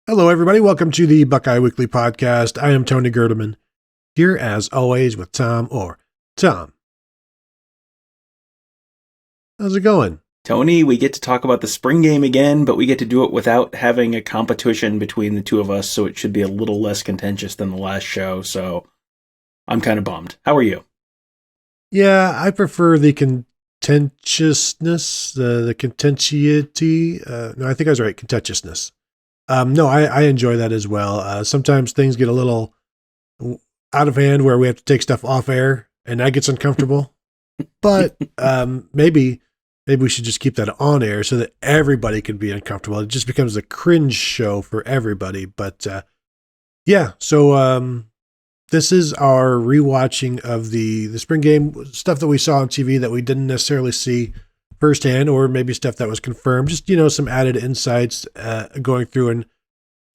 Hello, everybody. Welcome to the Buckeye Weekly Podcast. I am Tony Gerdeman, here as always with Tom Orr. Tom, how's it going? Tony, we get to talk about the spring game again, but we get to do it without having a competition between the two of us, so it should be a little less contentious than the last show, so I'm kind of bummed. How are you? Yeah, I prefer the contentiousness, the contentiety. No, I think I was right, contentiousness. No, I enjoy that as well. Sometimes things get a little out of hand where we have to take stuff off air, and that gets uncomfortable. But maybe we should just keep that on air so that everybody can be uncomfortable. It just becomes a cringe show for everybody. But yeah, so this is our rewatching of the spring game, stuff that we saw on TV that we didn't necessarily see firsthand, or maybe stuff that was confirmed. Just, some added insights going through and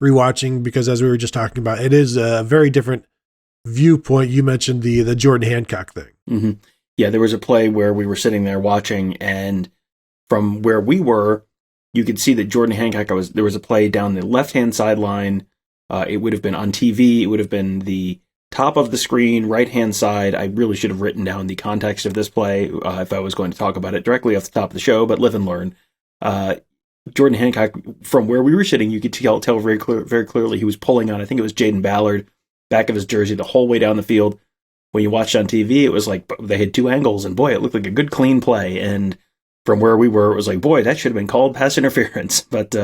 rewatching, because as we were just talking about, it is a very different viewpoint. You mentioned the Jordan Hancock thing. Mm-hmm. Yeah, there was a play where we were sitting there watching, and from where we were, you could see that Jordan Hancock there was a play down the left-hand sideline. It would have been on TV. It would have been the top of the screen, right-hand side. I really should have written down the context of this play if I was going to talk about it directly off the top of the show, but live and learn. Jordan Hancock, from where we were sitting, you could tell very clearly he was pulling on, I think it was Jaden Ballard, back of his jersey the whole way down the field. When you watched on TV, it was like they had two angles, and boy, it looked like a good, clean play. And from where we were, it was like, boy, that should have been called pass interference. But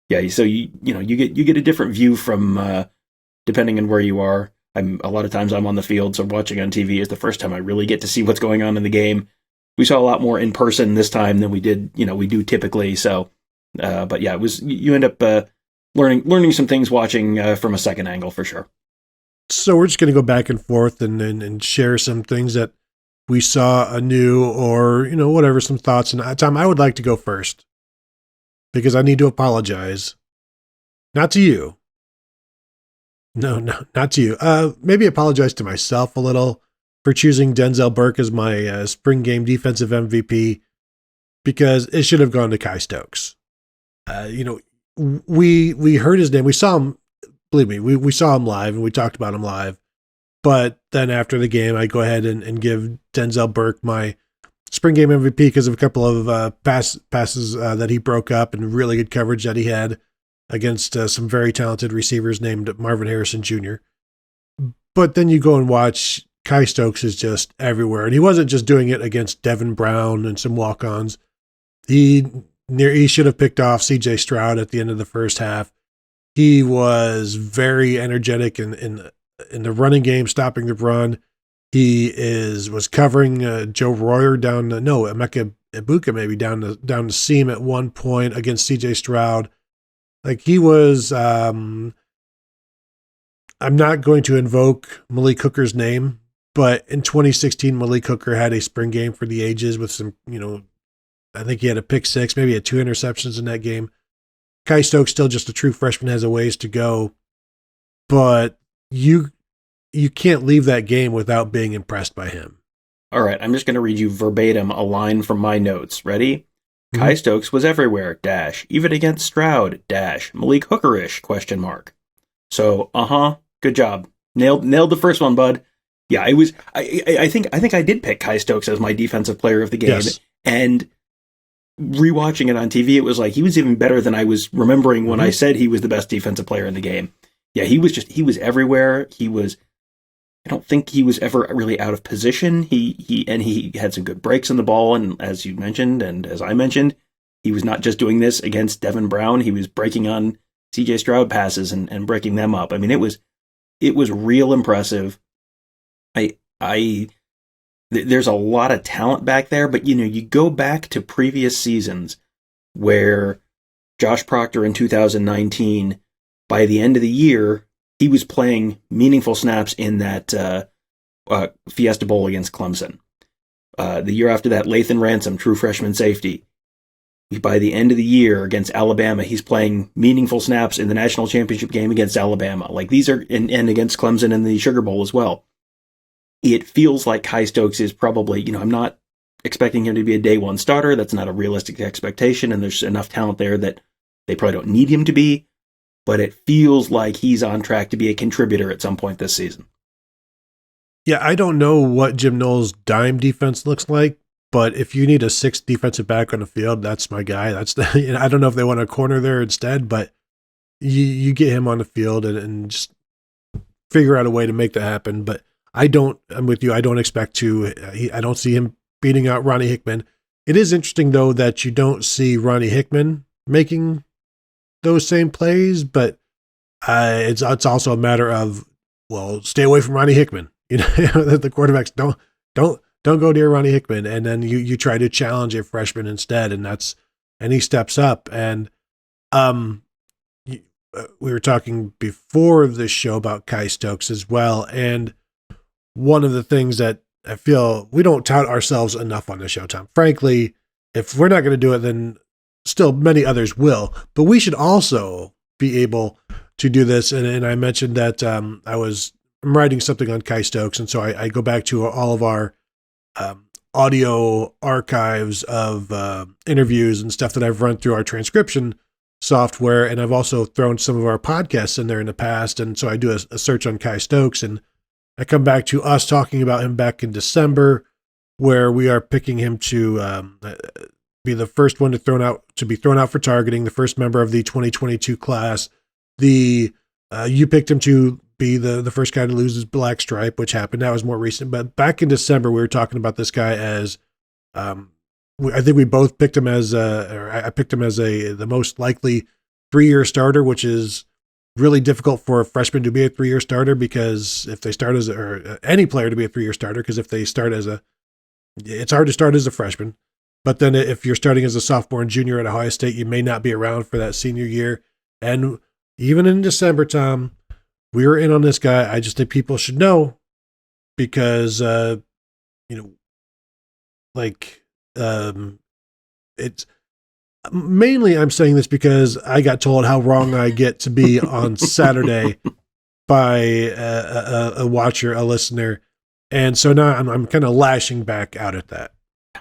yeah, so you get a different view from depending on where you are. A lot of times I'm on the field, so watching on TV is the first time I really get to see what's going on in the game. We saw a lot more in person this time than we do typically. So, but yeah, you end up learning some things watching from a second angle for sure. So we're just going to go back and forth and share some things that we saw anew, or whatever, some thoughts. And Tom, I would like to go first because I need to apologize, not to you. No, not to you. Maybe apologize to myself a little for choosing Denzel Burke as my spring game defensive MVP, because it should have gone to Kye Stokes. We heard his name. We saw him. Believe me, we saw him live and we talked about him live. But then after the game, I go ahead and give Denzel Burke my spring game MVP because of a couple of passes that he broke up and really good coverage that he had against some very talented receivers named Marvin Harrison Jr. But then you go and watch, Kye Stokes is just everywhere. And he wasn't just doing it against Devin Brown and some walk-ons. He should have picked off C.J. Stroud at the end of the first half. He was very energetic in the running game, stopping the run. He was covering Joe Royer Emeka Ibuka maybe down the seam at one point against C.J. Stroud. Like he was, I'm not going to invoke Malik Hooker's name, but in 2016, Malik Hooker had a spring game for the ages with some, I think he had a pick six, maybe he had 2 interceptions in that game. Kye Stokes, still just a true freshman, has a ways to go, but you can't leave that game without being impressed by him. All right, I'm just going to read you verbatim a line from my notes. Ready? Kye Stokes was everywhere, even against Stroud, Malik Hooker-ish, ? So, good job. Nailed the first one, bud. Yeah, I think I did pick Kye Stokes as my defensive player of the game, yes. And rewatching it on TV, it was like he was even better than I was remembering when I said he was the best defensive player in the game. Yeah, he was everywhere. I don't think he was ever really out of position. He had some good breaks in the ball, and as you mentioned, and as I mentioned, he was not just doing this against Devin Brown. He was breaking on C.J. Stroud passes and breaking them up. I mean, it was real impressive. There's a lot of talent back there, but you go back to previous seasons where Josh Proctor in 2019, by the end of the year, he was playing meaningful snaps in that Fiesta Bowl against Clemson. The year after that, Lathan Ransom, true freshman safety. By the end of the year against Alabama, he's playing meaningful snaps in the national championship game against Alabama. Like these are, and against Clemson in the Sugar Bowl as well. It feels like Kye Stokes is probably, I'm not expecting him to be a day one starter. That's not a realistic expectation, and there's enough talent there that they probably don't need him to be. but it feels like he's on track to be a contributor at some point this season. Yeah, I don't know what Jim Knowles' dime defense looks like, but if you need a sixth defensive back on the field, that's my guy. I don't know if they want a corner there instead, but you get him on the field and just figure out a way to make that happen. But I'm with you. I don't expect to. I don't see him beating out Ronnie Hickman. It is interesting, though, that you don't see Ronnie Hickman making those same plays, but it's also a matter of, well, stay away from Ronnie Hickman. You know, the quarterbacks don't go near Ronnie Hickman, and then you try to challenge a freshman instead, and he steps up. And we were talking before this show about Kye Stokes as well, and one of the things that I feel we don't tout ourselves enough on the show, Tom. Frankly, if we're not going to do it, then still many others will. But we should also be able to do this. And I mentioned that I'm writing something on Kye Stokes, and so I go back to all of our audio archives of interviews and stuff that I've run through our transcription software, and I've also thrown some of our podcasts in there in the past, and so I do a search on Kye Stokes, and I come back to us talking about him back in December, where we are picking him to be the first one to be thrown out for targeting, the first member of the 2022 class. You picked him to be the first guy to lose his black stripe, which happened. That was more recent. But back in December, we were talking about this guy as, I think we both picked him as, or I picked him as the most likely 3-year starter, which is really difficult for a freshman to be a 3-year starter, because if they start or any player to be a 3-year starter, because if they start it's hard to start as a freshman. But then if you're starting as a sophomore and junior at Ohio State, you may not be around for that senior year. And even in December, Tom, we were in on this guy. I just think people should know, because, it's mainly I'm saying this because I got told how wrong I get to be on Saturday by a watcher, a listener. And so now I'm kind of lashing back out at that.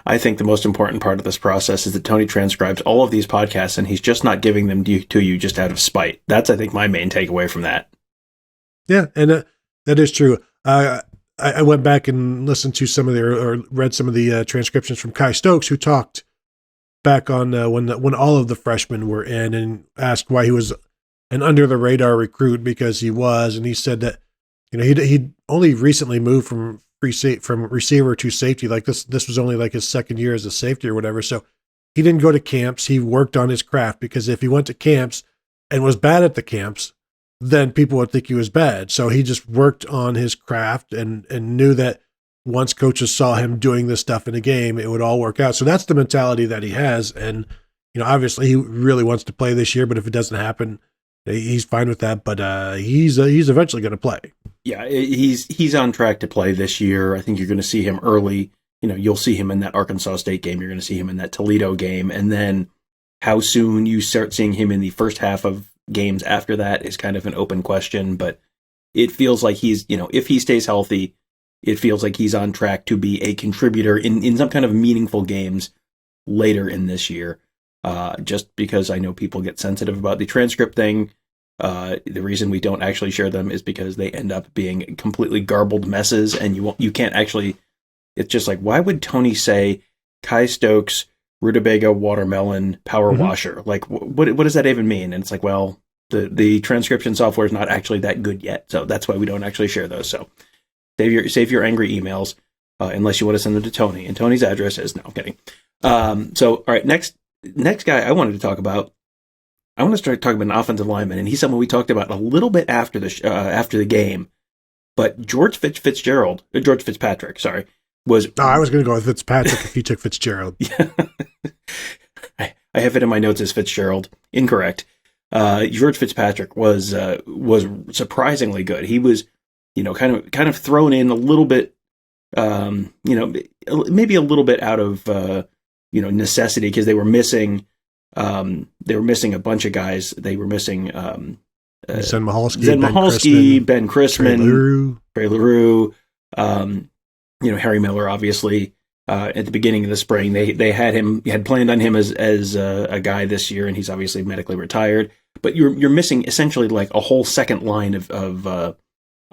I think the most important part of this process is that Tony transcribes all of these podcasts, and he's just not giving them to you just out of spite. That's, I think, my main takeaway from that. Yeah, and that is true. I went back and listened to some of or read some of the transcriptions from Kye Stokes, who talked back on when all of the freshmen were in, and asked why he was an under the radar recruit, because he was, and he said that he'd only recently moved from receiver to safety. Like this was only like his second year as a safety or whatever. So he didn't go to camps. He worked on his craft, because if he went to camps and was bad at the camps, then people would think he was bad. So he just worked on his craft and knew that once coaches saw him doing this stuff in a game, it would all work out. So that's the mentality that he has. And, obviously he really wants to play this year, but if it doesn't happen, he's fine with that. But he's eventually going to play. Yeah, he's on track to play this year. I think you're going to see him early. You'll see him in that Arkansas State game. You're going to see him in that Toledo game. And then how soon you start seeing him in the first half of games after that is kind of an open question. But it feels like he's, if he stays healthy, it feels like he's on track to be a contributor in some kind of meaningful games later in this year. Just because I know people get sensitive about the transcript thing. The reason we don't actually share them is because they end up being completely garbled messes, and you can't actually. It's just like, why would Tony say Kye Stokes, rutabaga, watermelon, power washer? Like, what does that even mean? And it's like, well, the transcription software is not actually that good yet, so that's why we don't actually share those. So save your angry emails, unless you want to send them to Tony, and Tony's address is no, I'm kidding. So all right, next guy I wanted to talk about. I want to start talking about an offensive lineman, and he's someone we talked about a little bit after the game. But George Fitzpatrick, sorry, was. Oh, I was going to go with Fitzpatrick if he took Fitzgerald. Yeah. I have it in my notes as Fitzgerald. Incorrect. George Fitzpatrick was surprisingly good. He was, kind of thrown in a little bit, maybe a little bit out of, necessity, because they were missing. They were missing a bunch of guys. They were missing Zen Mahalski, Ben Chrisman, Trey LaRue, Harry Miller. Obviously, at the beginning of the spring, they had planned on him as a guy this year, and he's obviously medically retired. but you're missing essentially like a whole second line of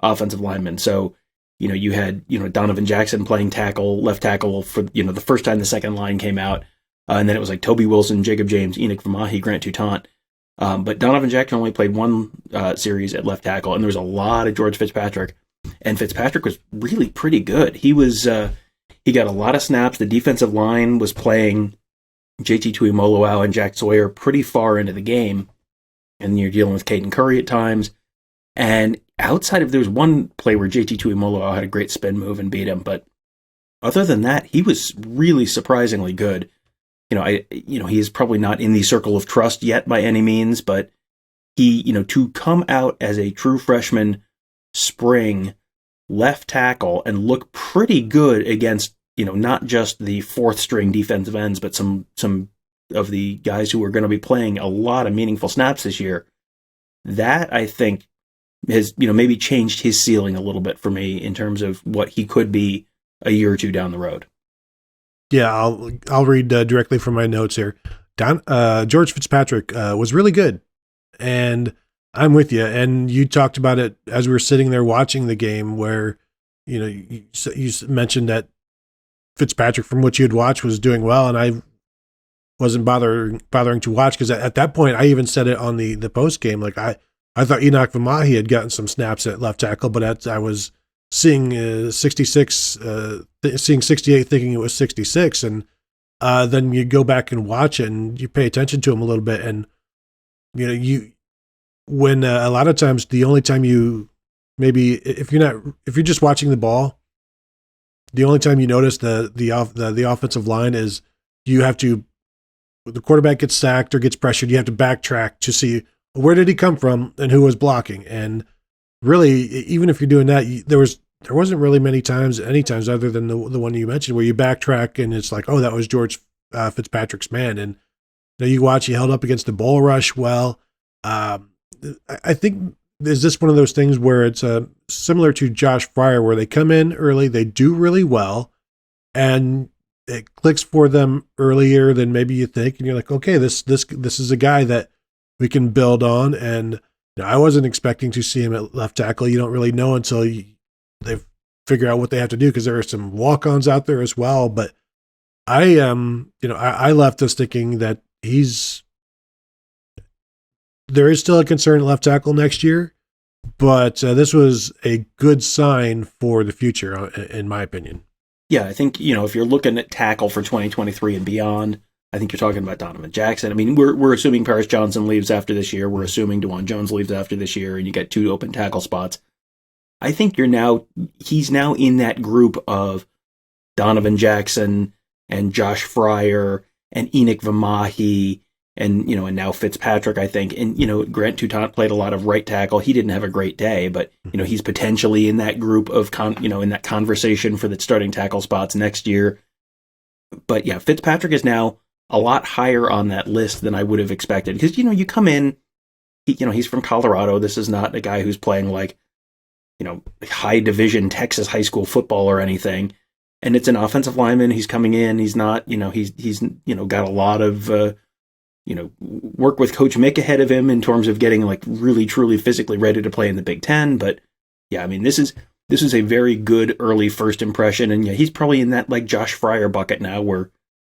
offensive linemen. So, you had, Donovan Jackson playing left tackle for, the first time the second line came out. And then it was like Toby Wilson, Jacob James, Enoch Vamahi, Grant Toutant. But Donovan Jackson only played one series at left tackle, and there was a lot of George Fitzpatrick. And Fitzpatrick was really pretty good. He got a lot of snaps. The defensive line was playing JT Tuimoloau and Jack Sawyer pretty far into the game. And you're dealing with Caden Curry at times. And outside of, there was one play where JT Tuimoloau had a great spin move and beat him. But other than that, he was really surprisingly good. He is probably not in the circle of trust yet by any means, but he, to come out as a true freshman spring left tackle and look pretty good against, not just the fourth string defensive ends, but some of the guys who are going to be playing a lot of meaningful snaps this year. That, I think, has, maybe changed his ceiling a little bit for me in terms of what he could be a year or two down the road. Yeah, I'll read directly from my notes here. George Fitzpatrick was really good, and I'm with you. And you talked about it as we were sitting there watching the game, where you mentioned that Fitzpatrick, from what you had watched, was doing well, and I wasn't bothering to watch because at that point I even said it on the post game. Like I thought Enoch Vamahi had gotten some snaps at left tackle, but I was seeing 66, seeing 68, thinking it was 66, and then you go back and watch it, and you pay attention to him a little bit, and when a lot of times the only time if you're just watching the ball, the only time you notice the offensive line is the quarterback gets sacked or gets pressured, you have to backtrack to see where did he come from and who was blocking. And really, even if you're doing that, there wasn't really any times other than the one you mentioned where you backtrack and it's like, oh, that was George Fitzpatrick's man. And you watch, he held up against the bull rush well. I think, is this one of those things where it's similar to Josh Fryer, where they come in early, they do really well, and it clicks for them earlier than maybe you think, and you're like, okay, this is a guy that we can build on. And I wasn't expecting to see him at left tackle. You don't really know until they figure out what they have to do, because there are some walk-ons out there as well. But I left us thinking that there is still a concern at left tackle next year, but this was a good sign for the future, in my opinion. Yeah, I think, if you're looking at tackle for 2023 and beyond, I think you're talking about Donovan Jackson. I mean, we're assuming Paris Johnson leaves after this year. We're assuming DeJuan Jones leaves after this year, and you get 2 open tackle spots. I think he's now in that group of Donovan Jackson and Josh Fryer and Enoch Vamahi and now Fitzpatrick, I think. And, Grant Toutant played a lot of right tackle. He didn't have a great day, but, he's potentially in that group of, in that conversation for the starting tackle spots next year. But yeah, Fitzpatrick is now a lot higher on that list than I would have expected. Because, you come in, he's from Colorado. This is not a guy who's playing like, high division Texas high school football or anything. And it's an offensive lineman. He's coming in. He's not, he's got a lot of, work with Coach Mick ahead of him in terms of getting like really, truly physically ready to play in the Big Ten. But yeah, I mean, this is a very good early first impression. And yeah, he's probably in that like Josh Fryer bucket now where,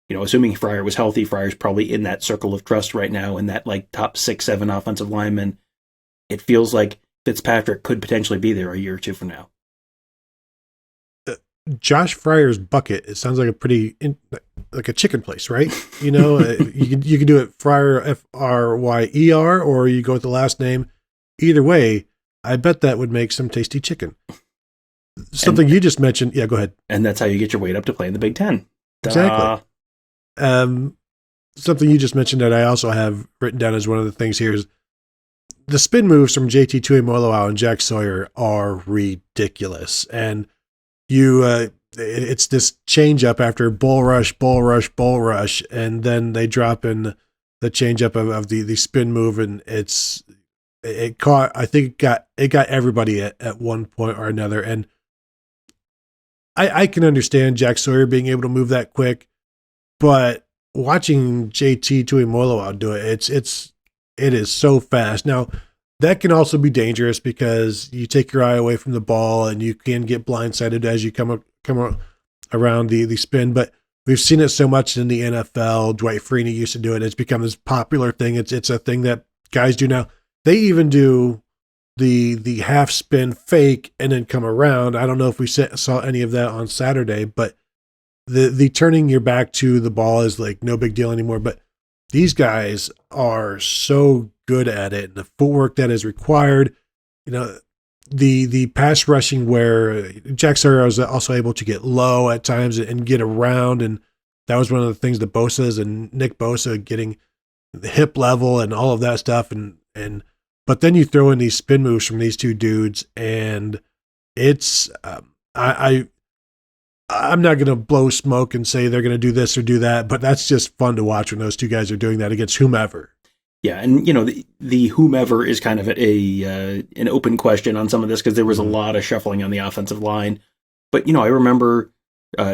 assuming Fryer was healthy, Fryer's probably in that circle of trust right now in that like top 6-7 offensive lineman. It feels like Fitzpatrick could potentially be there a year or two from now. Josh Fryer's bucket, it sounds like like a chicken place, right? You can do it Fryer, Fryer, or you go with the last name. Either way, I bet that would make some tasty chicken. Something you just mentioned. Yeah, go ahead. And that's how you get your weight up to play in the Big Ten. Exactly. Something you just mentioned that I also have written down as one of the things here is the spin moves from JT Tuimoloau and Jack Sawyer are ridiculous. And it's this change up after bull rush, and then they drop in the change up of the spin move, and it caught. I think it got everybody at one point or another. And I can understand Jack Sawyer being able to move that quick, but watching JT Tuimoloau do it, it is so fast. Now, that can also be dangerous because you take your eye away from the ball and you can get blindsided as you come around the spin. But we've seen it so much in the NFL. Dwight Freeney used to do it. It's become this popular thing. It's a thing that guys do now. They even do the half spin fake and then come around. I don't know if we saw any of that on Saturday, but the turning your back to the ball is like no big deal anymore. But these guys are so good at it, and the footwork that is required. The pass rushing where Jack Sawyer was also able to get low at times and get around, and that was one of the things that Bosa's and Nick Bosa getting the hip level and all of that stuff, and but then you throw in these spin moves from these two dudes, and it's I'm not going to blow smoke and say they're going to do this or do that, but that's just fun to watch when those two guys are doing that against whomever. Yeah, and the whomever is kind of an open question on some of this because there was a lot of shuffling on the offensive line. But I remember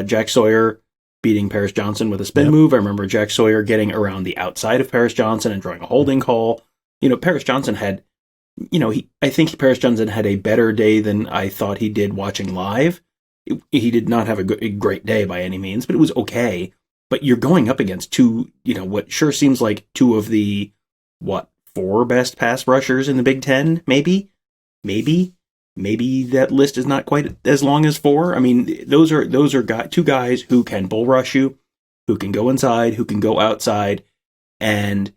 Jack Sawyer beating Paris Johnson with a spin move. I remember Jack Sawyer getting around the outside of Paris Johnson and drawing a holding call. Paris Johnson had, I think Paris Johnson had a better day than I thought he did watching live. He did not have a great day by any means, but it was okay. But you're going up against two, what sure seems like two of the, 4 best pass rushers in the Big Ten, maybe that list is not quite as long as 4. I mean, those are two guys who can bull rush you, who can go inside, who can go outside, and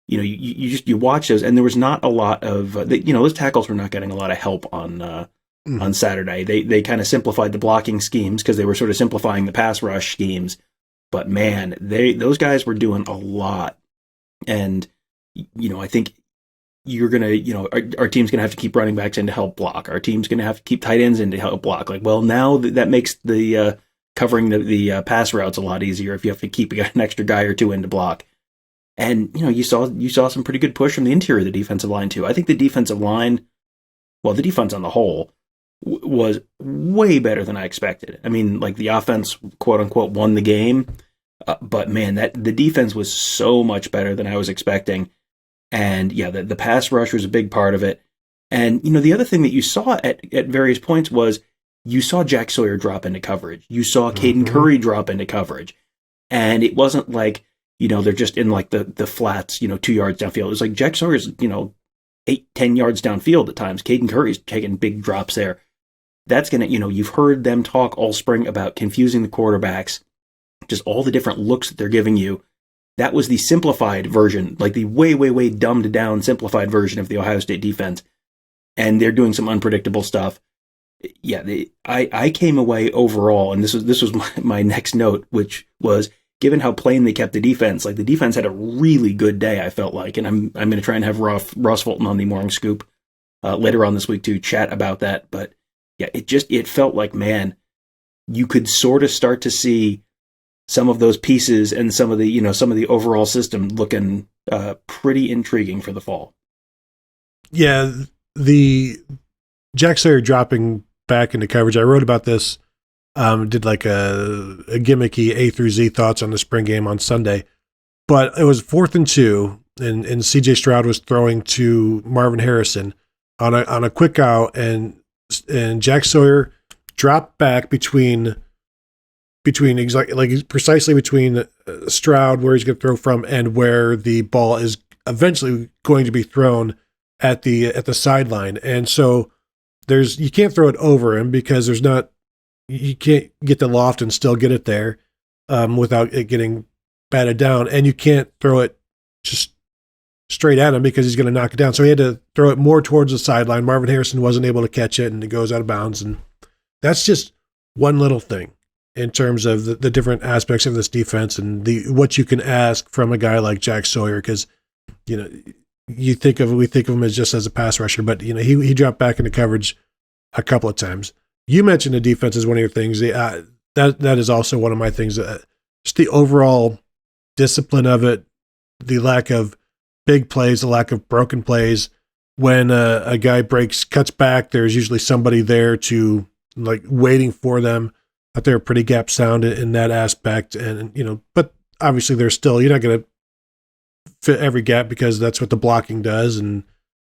you watch those, and there was not a lot of those tackles were not getting a lot of help on Saturday. They kind of simplified the blocking schemes because they were sort of simplifying the pass rush schemes, but man, those guys were doing a lot, and I think you're going to, our team's going to have to keep running backs in to help block. Our team's going to have to keep tight ends in to help block. Like, well, now that makes the covering the pass routes a lot easier if you have to keep an extra guy or two in to block. And, you saw some pretty good push from the interior of the defensive line too. I think the defensive line, the defense on the whole was way better than I expected. I mean, like the offense, quote unquote, won the game. But man, the defense was so much better than I was expecting. And yeah, the pass rush was a big part of it. And, the other thing that you saw at various points was you saw Jack Sawyer drop into coverage. You saw Caden Curry drop into coverage. And it wasn't like, they're just in like the flats, 2 yards downfield. It was like Jack Sawyer's, 8-10 yards downfield at times. Caden Curry's taking big drops there. That's going to, you've heard them talk all spring about confusing the quarterbacks, just all the different looks that they're giving you. That was the simplified version, like the way, way, way dumbed down simplified version of the Ohio State defense. And they're doing some unpredictable stuff. Yeah, I came away overall, and this was my next note, which was given how plain they kept the defense. Like the defense had a really good day, I felt like, and I'm going to try and have Ross Fulton on the Morning Scoop later on this week to chat about that. But yeah, it felt like, man, you could sort of start to see some of those pieces and some of the overall system looking pretty intriguing for the fall. Yeah, the Jack Sawyer dropping back into coverage. I wrote about this, did like a gimmicky A through Z thoughts on the spring game on Sunday, but it was 4th and 2, and CJ Stroud was throwing to Marvin Harrison on a quick out, and Jack Sawyer dropped back between exactly like precisely between Stroud, where he's going to throw from, and where the ball is eventually going to be thrown at the sideline. And so you can't throw it over him because you can't get the loft and still get it there without it getting batted down, and you can't throw it just straight at him because he's going to knock it down. So he had to throw it more towards the sideline. Marvin Harrison wasn't able to catch it, and it goes out of bounds. And that's just one little thing in terms of the different aspects of this defense and what you can ask from a guy like Jack Sawyer, because we think of him as just as a pass rusher, but he dropped back into coverage a couple of times. You mentioned the defense is one of your things. That is also one of my things. Just the overall discipline of it, the lack of big plays, the lack of broken plays. When a guy cuts back, there's usually somebody there to like waiting for them. But they're pretty gap sound in that aspect, and but obviously there's still, you're not going to fit every gap because that's what the blocking does. And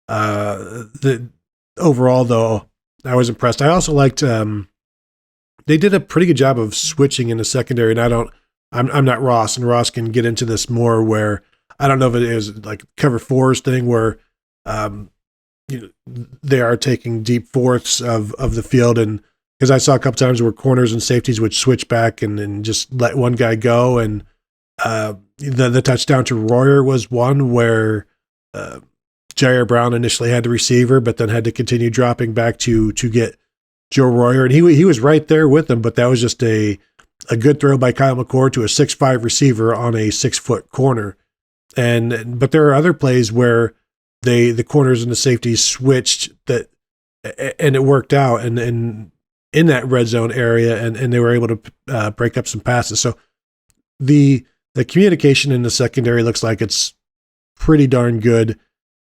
the overall, though, I was impressed. I also liked they did a pretty good job of switching in the secondary. And I'm not Ross, and Ross can get into this more. Where I don't know if it is like cover fours thing where they are taking deep fourths of the field, and because I saw a couple times where corners and safeties would switch back and just let one guy go, and the touchdown to Royer was one where Jair Brown initially had the receiver, but then had to continue dropping back to get Joe Royer, and he was right there with him, but that was just a good throw by Kyle McCord to a 6'5" receiver on a 6-foot corner. But there are other plays where the corners and the safeties switched and it worked out and in that red zone area, and they were able to break up some passes. So the communication in the secondary looks like it's pretty darn good.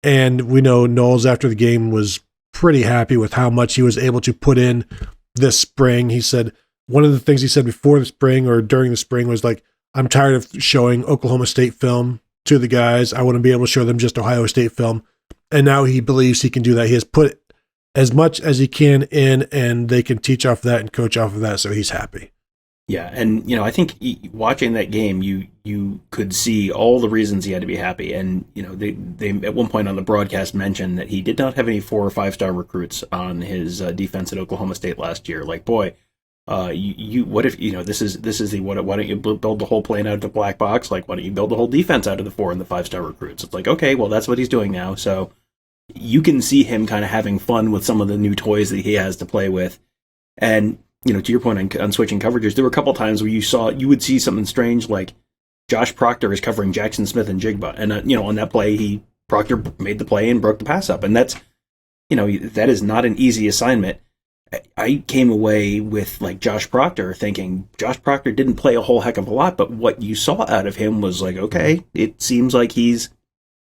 And we know Knowles after the game was pretty happy with how much he was able to put in this spring. He said one of the things he said before the spring or during the spring was like, I'm tired of showing Oklahoma State film to the guys. I want to be able to show them just Ohio State film. And now he believes he can do that. He has put as much as he can in, and they can teach off of that and coach off of that. So he's happy. Yeah, and I think watching that game, you could see all the reasons he had to be happy. And they at one point on the broadcast mentioned that he did not have any 4 or 5 star recruits on his defense at Oklahoma State last year. Like, boy, what if this is the why don't you build the whole plane out of the black box? Like, why don't you build the whole defense out of the 4 and the 5 star recruits? It's like, okay, well, that's what he's doing now. So you can see him kind of having fun with some of the new toys that he has to play with. And to your point on switching coverages, there were a couple times where you would see something strange, like Josh Proctor is covering Jackson Smith and Jigba, and on that play, Proctor made the play and broke the pass up, and that's that is not an easy assignment. I came away with like Josh Proctor thinking Josh Proctor didn't play a whole heck of a lot, but what you saw out of him was like, okay, it seems like he's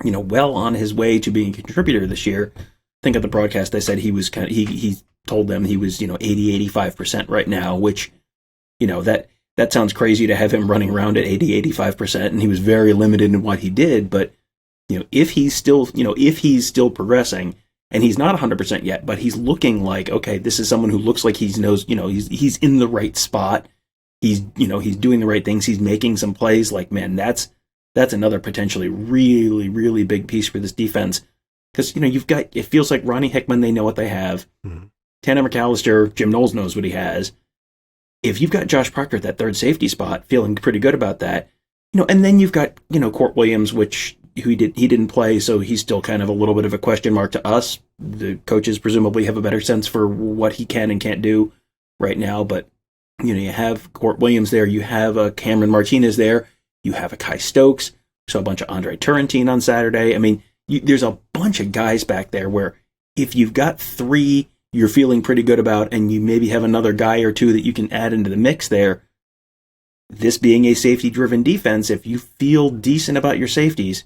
well on his way to being a contributor this year. I think at the broadcast they said he was he told them he was 80-85% right now, which that sounds crazy to have him running around at 80-85%, and he was very limited in what he did. But if he's still progressing, and he's not 100% yet, but he's looking like, okay, this is someone who looks like he's in the right spot. He's doing the right things. He's making some plays. Like, man, that's another potentially really, really big piece for this defense. Because, you've got, it feels like Ronnie Hickman, they know what they have. Mm-hmm. Tanner McAllister, Jim Knowles knows what he has. If you've got Josh Proctor at that third safety spot, feeling pretty good about that, and then you've got, Court Williams, he didn't play, so he's still kind of a little bit of a question mark to us. The coaches presumably have a better sense for what he can and can't do right now, but, you have Court Williams there, you have a Cameron Martinez there, you have a Kye Stokes, so a bunch of Andre Turrentine on Saturday. I mean, there's a bunch of guys back there where if you've got 3 you're feeling pretty good about, and you maybe have another guy or 2 that you can add into the mix there, this being a safety-driven defense, if you feel decent about your safeties,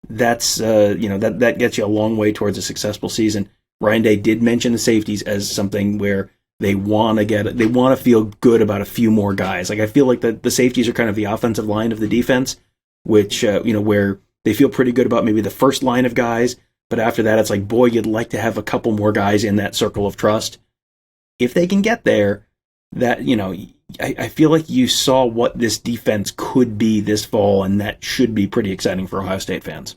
that's that gets you a long way towards a successful season. Ryan Day did mention the safeties as something where they want to feel good about a few more guys. Like, I feel like the safeties are kind of the offensive line of the defense, which where they feel pretty good about maybe the first line of guys. But after that, it's like, boy, you'd like to have a couple more guys in that circle of trust. If they can get there, that, I feel like you saw what this defense could be this fall, and that should be pretty exciting for Ohio State fans.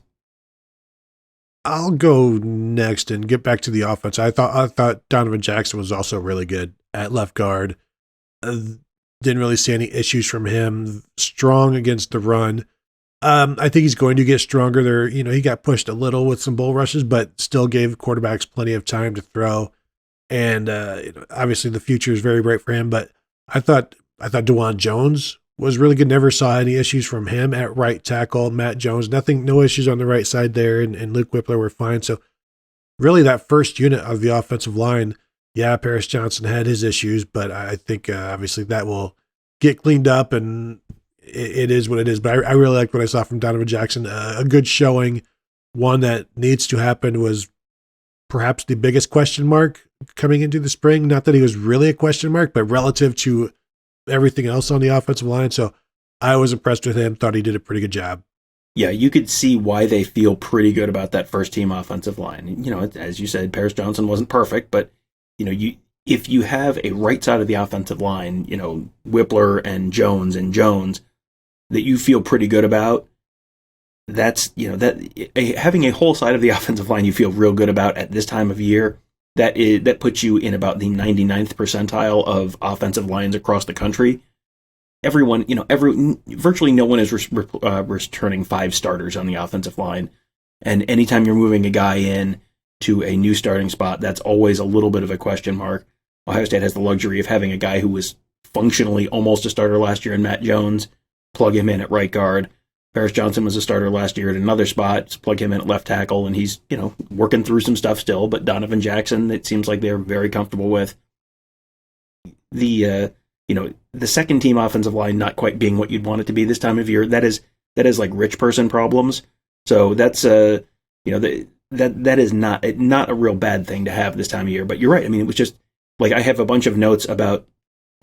I'll go next and get back to the offense. I thought Donovan Jackson was also really good at left guard. Didn't really see any issues from him. Strong against the run. I think he's going to get stronger there. He got pushed a little with some bull rushes, but still gave quarterbacks plenty of time to throw. And obviously the future is very bright for him. But I thought DeJuan Jones was really good. Never saw any issues from him at right tackle. Matt Jones, no issues on the right side there. And Luke Whippler were fine. So really that first unit of the offensive line, Paris Johnson had his issues, but I think obviously that will get cleaned up, and it is what it is. But I really liked what I saw from Donovan Jackson. A good showing. One that needs to happen was perhaps the biggest question mark coming into the spring. Not that he was really a question mark, but relative to everything else on the offensive line. So I was impressed with him. Thought he did a pretty good job. Yeah, you could see why they feel pretty good about that first team offensive line. You know, as you said, Paris Johnson wasn't perfect, but you know, if you have a right side of the offensive line, you know, Whippler and Jones that you feel pretty good about, that's, you know, having a whole side of the offensive line you feel real good about at this time of year, that puts you in about the 99th percentile of offensive lines across the country. Everyone, you know, virtually no one is returning 5 starters on the offensive line. And anytime you're moving a guy in to a new starting spot, that's always a little bit of a question mark. Ohio State has the luxury of having a guy who was functionally almost a starter last year in Matt Jones, plug him in at right guard. Paris Johnson was a starter last year at another spot, so plug him in at left tackle, and he's, you know, working through some stuff still. But Donovan Jackson, it seems like they're very comfortable with. The second team offensive line not quite being what you'd want it to be this time of year, that is like rich person problems. So that's that is not a real bad thing to have this time of year. But you're right. I mean, it was just like, I have a bunch of notes about,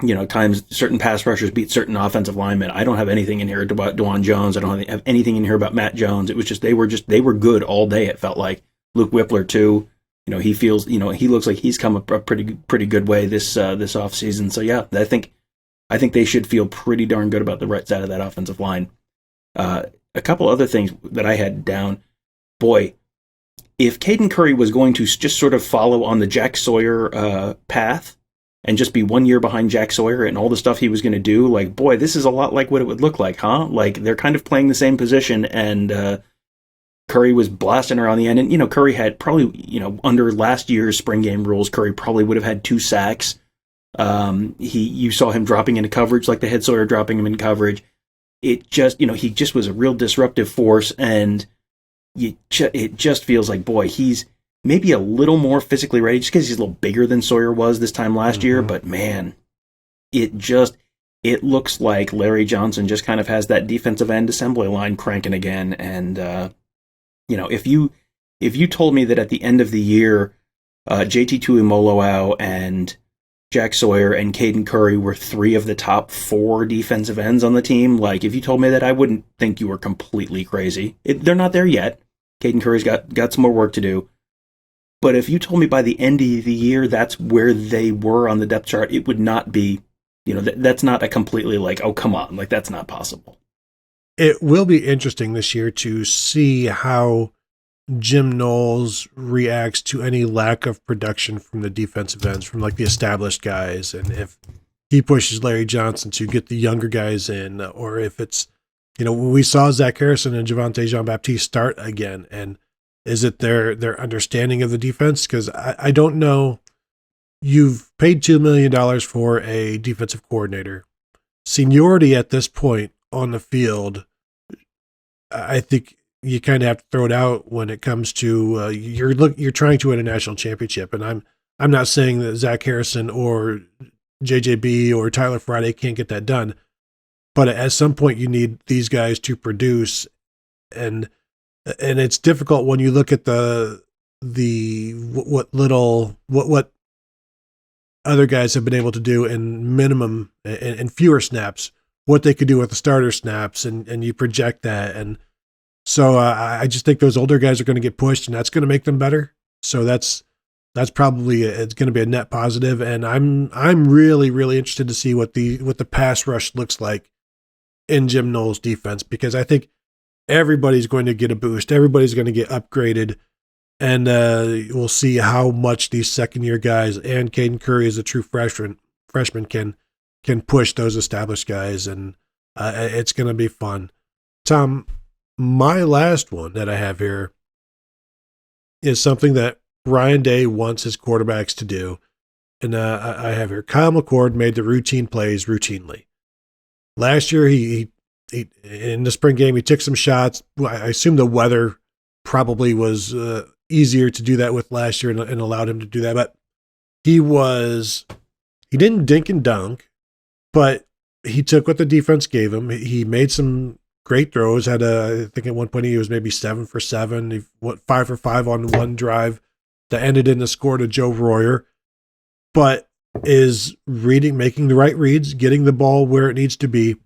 you know, times certain pass rushers beat certain offensive linemen. I don't have anything in here about Dwan Jones. I don't have anything in here about Matt Jones. It was just they were good all day. It felt like Luke Whippler too. You know, he feels, you know, he looks like he's come a pretty good way this offseason. So yeah, I think they should feel pretty darn good about the right side of that offensive line. A couple other things that I had down. Boy, if Caden Curry was going to just sort of follow on the Jack Sawyer path and just be 1 year behind Jack Sawyer and all the stuff he was going to do, like, boy, this is a lot like what it would look like, huh? Like, they're kind of playing the same position, and Curry was blasting around the end. And, you know, Curry had probably, you know, under last year's spring game rules, Curry probably would have had 2 sacks. You saw him dropping into coverage like they had Sawyer dropping him in coverage. It just, you know, he just was a real disruptive force, and it just feels like, boy, he's maybe a little more physically ready just because he's a little bigger than Sawyer was this time last year. But man, it looks like Larry Johnson just kind of has that defensive end assembly line cranking again. And, you know, if you told me that at the end of the year, JT Tuimoloau and Jack Sawyer and Caden Curry were 3 of the top 4 defensive ends on the team, like, if you told me that, I wouldn't think you were completely crazy. They're not there yet. Caden Curry's got some more work to do. But if you told me by the end of the year that's where they were on the depth chart, it would not be, you know, that's not a completely like, oh, come on, like, that's not possible. It will be interesting this year to see how Jim Knowles reacts to any lack of production from the defensive ends, from like the established guys, and if he pushes Larry Johnson to get the younger guys in, or if it's, you know, we saw Zach Harrison and Javonte Jean-Baptiste start again, and is it their understanding of the defense? Because I don't know. You've paid $2 million for a defensive coordinator. Seniority at this point on the field, I think you kind of have to throw it out when it comes to you're trying to win a national championship. And I'm not saying that Zach Harrison or JJB or Tyler Friday can't get that done, but at some point you need these guys to produce, and it's difficult when you look at what other guys have been able to do in minimum and fewer snaps, what they could do with the starter snaps, and you project that. And so I just think those older guys are going to get pushed, and that's going to make them better. So that's probably it's going to be a net positive. And I'm really, really interested to see what the pass rush looks like in Jim Knowles' defense, because I think everybody's going to get a boost. Everybody's going to get upgraded. And we'll see how much these second-year guys and Caden Curry as a true freshman can push those established guys. And it's going to be fun. Tom, my last one that I have here is something that Ryan Day wants his quarterbacks to do. And I have here, Kyle McCord made the routine plays routinely. Last year, he in the spring game, he took some shots. I assume the weather probably was easier to do that with last year and allowed him to do that. But he didn't dink and dunk, but he took what the defense gave him. He made some great throws. I think at one point he was maybe 7 for 7. He went 5 for 5 on one drive that ended in the score to Joe Royer. But is making the right reads, getting the ball where it needs to be.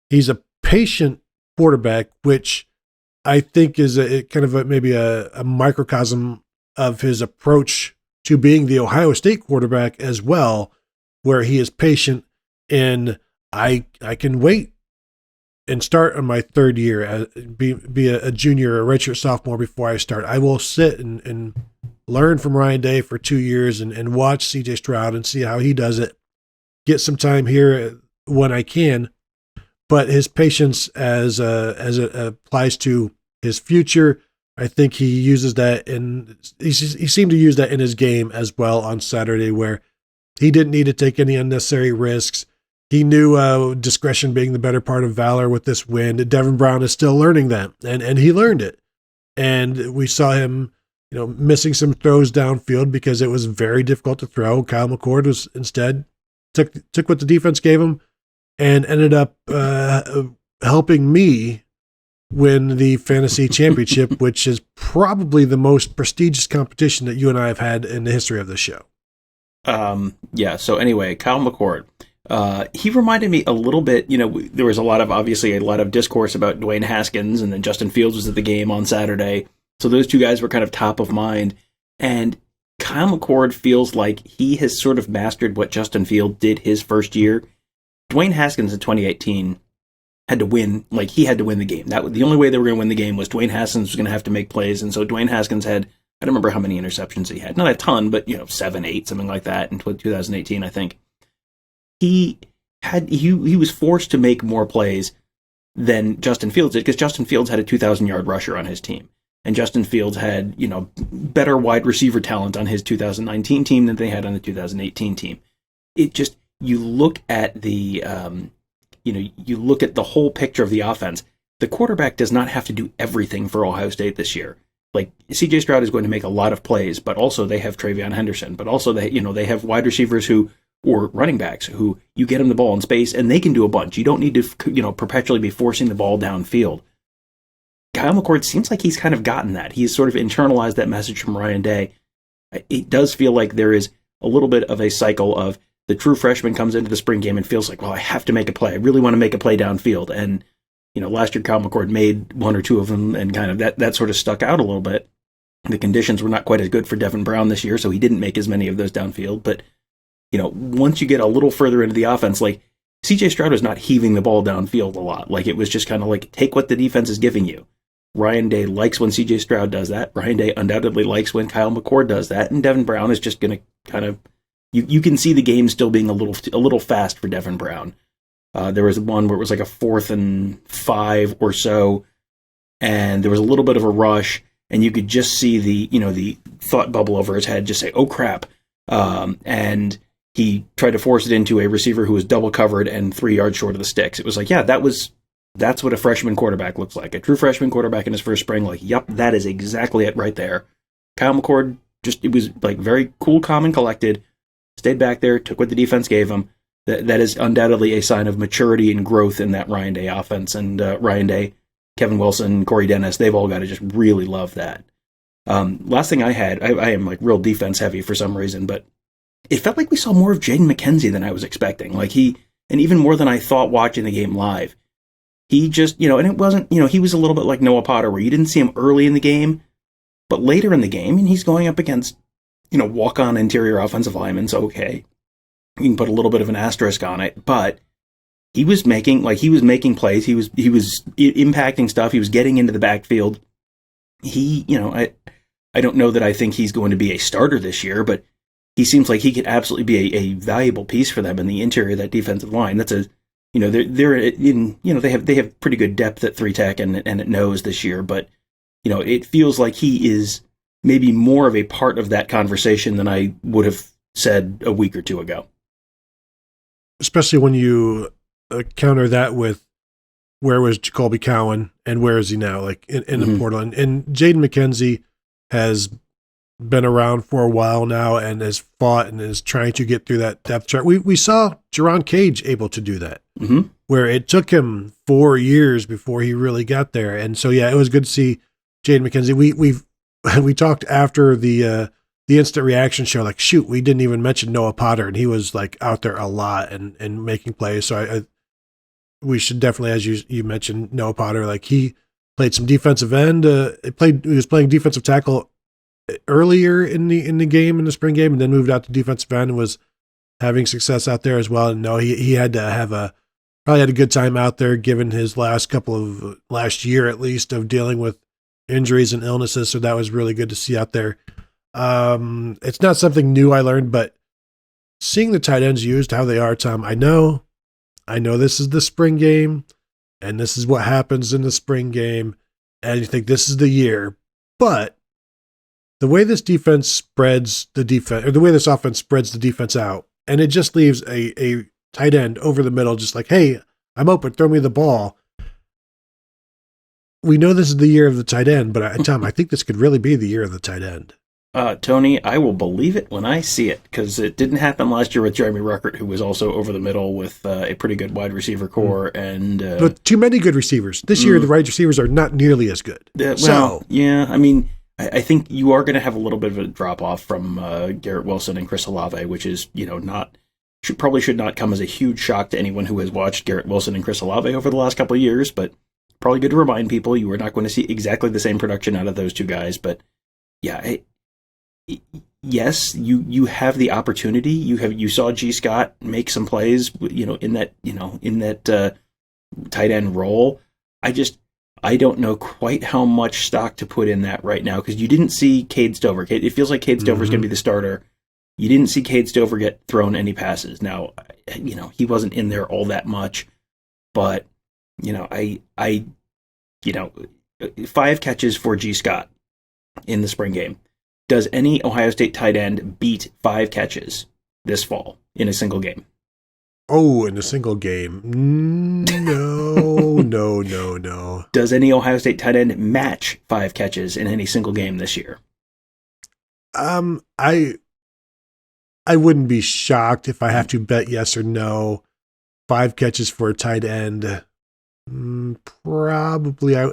He's a patient quarterback, which I think is maybe a microcosm of his approach to being the Ohio State quarterback as well, where he is patient and I can wait and start on my third year, be a junior, a redshirt sophomore before I start. I will sit and learn from Ryan Day for 2 years and watch CJ Stroud and see how he does it. Get some time here when I can, but his patience as it applies to his future, I think he uses that, and he seemed to use that in his game as well on Saturday, where he didn't need to take any unnecessary risks. He knew discretion being the better part of valor with this win. Devin Brown is still learning that, and he learned it. And we saw him, missing some throws downfield because it was very difficult to throw. Kyle McCord was instead took what the defense gave him and ended up helping me win the fantasy championship, which is probably the most prestigious competition that you and I have had in the history of the show. So anyway, Kyle McCord, he reminded me a little bit, there was obviously a lot of discourse about Dwayne Haskins, and then Justin Fields was at the game on Saturday. So those two guys were kind of top of mind. And Kyle McCord feels like he has sort of mastered what Justin Fields did his first year. Dwayne Haskins in 2018 had to win, he had to win the game. The only way they were going to win the game was Dwayne Haskins was going to have to make plays. And so Dwayne Haskins had, I don't remember how many interceptions he had. Not a ton, but 7, 8, something like that in 2018, I think. He was forced to make more plays than Justin Fields did, because Justin Fields had a 2,000-yard rusher on his team. And Justin Fields had, better wide receiver talent on his 2019 team than they had on the 2018 team. It just, you look at the, you look at the whole picture of the offense. The quarterback does not have to do everything for Ohio State this year. CJ Stroud is going to make a lot of plays, but also they have Travion Henderson, but also they have wide receivers or running backs who you get them the ball in space and they can do a bunch. You don't need to, perpetually be forcing the ball downfield. Kyle McCord seems like he's kind of gotten that. He's sort of internalized that message from Ryan Day. It does feel like there is a little bit of a cycle of the true freshman comes into the spring game and feels like, well, I have to make a play. I really want to make a play downfield. And, last year Kyle McCord made one or two of them, and kind of that sort of stuck out a little bit. The conditions were not quite as good for Devin Brown this year, so he didn't make as many of those downfield. But, once you get a little further into the offense, CJ Stroud was not heaving the ball downfield a lot. It was just kind of take what the defense is giving you. Ryan Day likes when CJ Stroud does that. Ryan Day undoubtedly likes when Kyle McCord does that. And Devin Brown is just going to kind of, you can see the game still being a little fast for Devin Brown. There was one where it was a 4th and 5 or so, and there was a little bit of a rush, and you could just see the thought bubble over his head just say, oh crap. And he tried to force it into a receiver who was double covered and 3 yards short of the sticks. It was that's what a freshman quarterback looks like. A true freshman quarterback in his first spring, yep, that is exactly it right there. Kyle McCord, it was very cool, calm, and collected, stayed back there, took what the defense gave him. That is undoubtedly a sign of maturity and growth in that Ryan Day offense. And Ryan Day, Kevin Wilson, Corey Dennis, they've all got to just really love that. Last thing I had, I am real defense heavy for some reason, but it felt like we saw more of Jaden McKenzie than I was expecting. And even more than I thought watching the game live. He just, and it wasn't, he was a little bit like Noah Potter, where you didn't see him early in the game, but later in the game, and he's going up against, walk-on interior offensive linemen, so okay. You can put a little bit of an asterisk on it, but he was making plays. He was impacting stuff. He was getting into the backfield. I don't know that I think he's going to be a starter this year, but he seems like he could absolutely be a valuable piece for them in the interior of that defensive line. That's they have pretty good depth at 3 tech and at nose this year, but it feels like he is maybe more of a part of that conversation than I would have said a week or two ago. Especially when you counter that with where was Jacoby Cowan and where is he now, in the portal. And Jaden McKenzie has been around for a while now and has fought and is trying to get through that depth chart. We saw Jerron Cage able to do that, where it took him 4 years before he really got there. And so, yeah, it was good to see Jaden McKenzie. We talked after the instant reaction show, shoot, we didn't even mention Noah Potter, and he was out there a lot and making plays. So we should definitely, as you mentioned, Noah Potter, he played some defensive end. He was playing defensive tackle earlier in the game, in the spring game, and then moved out to defensive end and was having success out there as well. And no, he had to probably had a good time out there given his last year at least of dealing with injuries and illnesses. So that was really good to see out there. It's not something new I learned, but seeing the tight ends used how they are, Tom, I know this is the spring game and this is what happens in the spring game. And you think this is the year, but the way this defense spreads the defense, or the way this offense spreads the defense out, and it just leaves a tight end over the middle, just like, hey, I'm open, throw me the ball. We know this is the year of the tight end, but Tom, I think this could really be the year of the tight end. Tony, I will believe it when I see it, because it didn't happen last year with Jeremy Ruckert, who was also over the middle with a pretty good wide receiver core. But too many good receivers. This year, the wide receivers are not nearly as good. Yeah, I mean, I think you are going to have a little bit of a drop-off from Garrett Wilson and Chris Olave, which is, probably should not come as a huge shock to anyone who has watched Garrett Wilson and Chris Olave over the last couple of years, but probably good to remind people you are not going to see exactly the same production out of those two guys. But yeah, yes, you have the opportunity. You saw G. Scott make some plays, in that tight end role. I don't know quite how much stock to put in that right now, because you didn't see Kye Stover. It feels like Kye Stover's going to be the starter. You didn't see Kye Stover get thrown any passes. Now, he wasn't in there all that much, but 5 catches for G. Scott in the spring game. Does any Ohio State tight end beat 5 catches this fall in a single game? Oh, in a single game? No. Does any Ohio State tight end match 5 catches in any single game this year? I wouldn't be shocked if I have to bet yes or no. 5 catches for a tight end. Probably.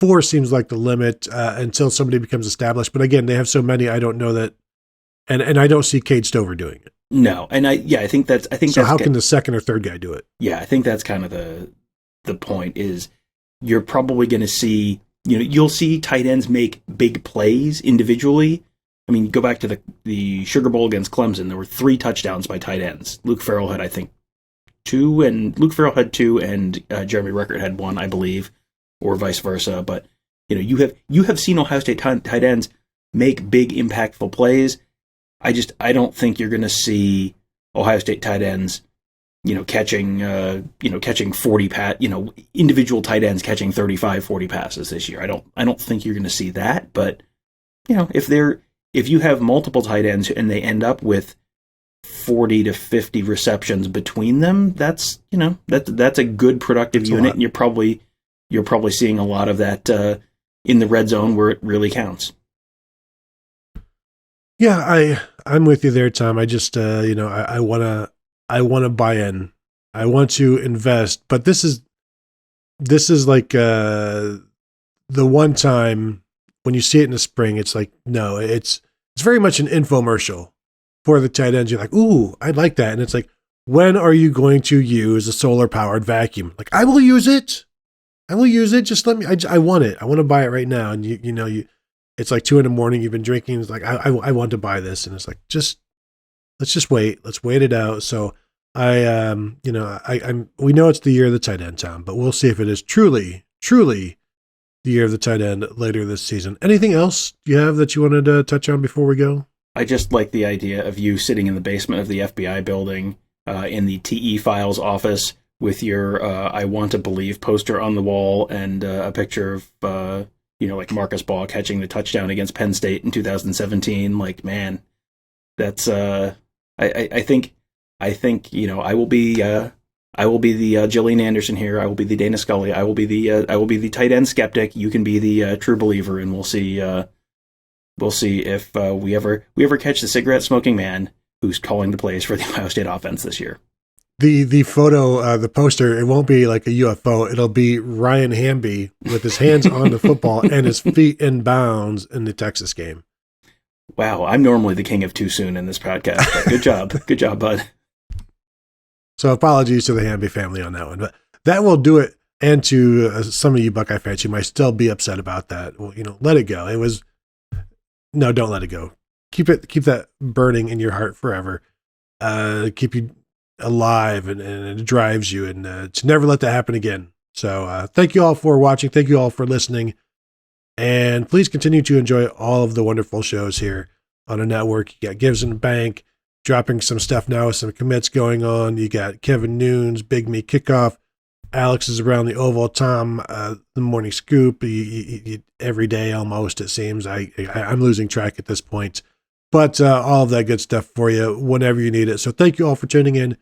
4 seems like the limit until somebody becomes established. But again, they have so many, I don't know that. And I don't see Kye Stover doing it. No, and I think that's. So how can the second or third guy do it? Yeah, I think that's kind of the point. Is you're probably going to see, you'll see tight ends make big plays individually. I mean, go back to the Sugar Bowl against Clemson. There were 3 touchdowns by tight ends. Luke Farrell had, I think, 2, and Jeremy Ruckert had 1, I believe, or vice versa. But you have seen Ohio State tight ends make big, impactful plays. I don't think you're going to see Ohio State tight ends, catching 40 individual tight ends catching 35, 40 passes this year. I don't think you're going to see that. But if you have multiple tight ends and they end up with 40 to 50 receptions between them, that's a good productive unit, and you're probably seeing a lot of that in the red zone where it really counts. Yeah, I'm with you there, Tom. I just I want to buy in. I want to invest, but this is like the one time when you see it in the spring, it's like, no, it's very much an infomercial for the tight ends. You're like, ooh, I'd like that. And it's like, when are you going to use a solar powered vacuum? Like, I will use it. Just let me, I want it. I want to buy it right now. And it's like 2 a.m. You've been drinking. It's like, I want to buy this. And it's like, let's just wait. Let's wait it out. So we know it's the year of the tight end, Tom, but we'll see if it is truly the year of the tight end later this season. Anything else you have that you wanted to touch on before we go? I just like the idea of you sitting in the basement of the FBI building in the TE Files office with your I Want to Believe poster on the wall and a picture of, like Marcus Baugh catching the touchdown against Penn State in 2017. Like, man, that's I think I will be the Gillian Anderson here. I will be the Dana Scully. I will be the tight end skeptic. You can be the true believer, and we'll see if we ever catch the cigarette smoking man who's calling the plays for the Ohio State offense this year. The photo, the poster, it won't be like a UFO. It'll be Ryan Hamby with his hands on the football and his feet in bounds in the Texas game. Wow, I'm normally the king of too soon in this podcast. But good job, bud. So apologies to the Hamby family on that one, but that will do it And to some of you Buckeye fans who might still be upset about that, well, let it go. Don't let it go. Keep that burning in your heart forever. Keep you alive, and it drives you, and to never let that happen again. So thank you all for watching. Thank you all for listening. And please continue to enjoy all of the wonderful shows here on the network. You got Gives and Bank dropping some stuff now with some commits going on. You got Kevin Noon's Big Me Kickoff. Alex is around the Oval. Tom, the Morning Scoop. Every day almost, it seems. I'm losing track at this point. But all of that good stuff for you whenever you need it. So thank you all for tuning in,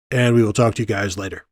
and we will talk to you guys later.